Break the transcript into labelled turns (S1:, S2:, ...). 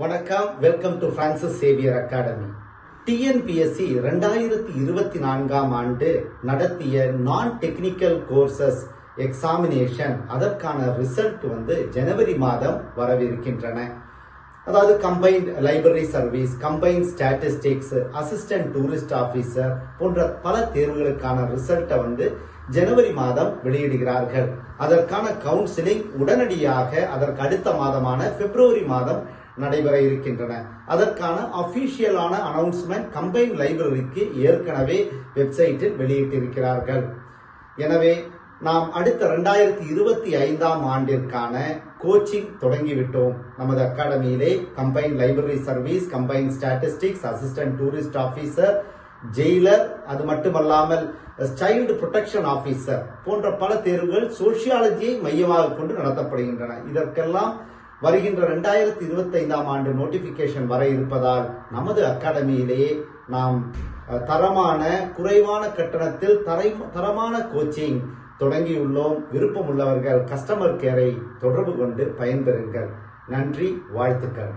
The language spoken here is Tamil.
S1: வணக்கம், welcome to Francis Xavier academy. TNPSC 2024ஆம் ஆண்டு நடத்திய நான் டெக்னிக்கல் கோர்சஸ் எக்ஸாமினேஷன் அதற்கான ரிசல்ட் ஜனவரி மாதம் வரவிருக்கின்றன. அதாவது combined library service, combined statistics, assistant tourist officer போன்ற பல தேர்வுகளுக்கான ரிசல்ட்டை ஜனவரி மாதம் வெளியிடுகிறார்கள். அதற்கான கவுன்சிலிங் உடனடியாக அதற்கு அடுத்த மாதமான பிப்ரவரி மாதம் நடைபெற இருக்கின்றன. அதற்கான அபிஷியலான அனௌன்ஸ்மெண்ட் கம்பைன் லைப்ரரிக்கு ஏற்கனவே வெப்சைட்டில் வெளியிட்டிருக்கிறார்கள். எனவே நாம் அடுத்த 2025ஆம் ஆண்டிற்கான கோச்சிங் தொடங்கிவிட்டோம். நமது அகாடமியிலே combine library service, combine statistics, assistant tourist officer, jailer, அது மட்டுமல்லாமல் சைல்டு புரொடெக்ஷன் ஆபீசர் போன்ற பல தேர்வுகள் சோசியாலஜியை மையமாக கொண்டு நடத்தப்படுகின்றன. இதற்கெல்லாம் வருகின்ற 2025ஆம் ஆண்டு நோட்டிபிகேஷன் வர இருப்பதால் நமது அகாடமியிலேயே நாம் தரமான குறைவான கட்டணத்தில் தரமான கோச்சிங் தொடங்கியுள்ளோம். விருப்பம் உள்ளவர்கள் கஸ்டமர் கேரை தொடர்பு கொண்டு பயன்பெறுங்கள். நன்றி, வாழ்த்துக்கள்.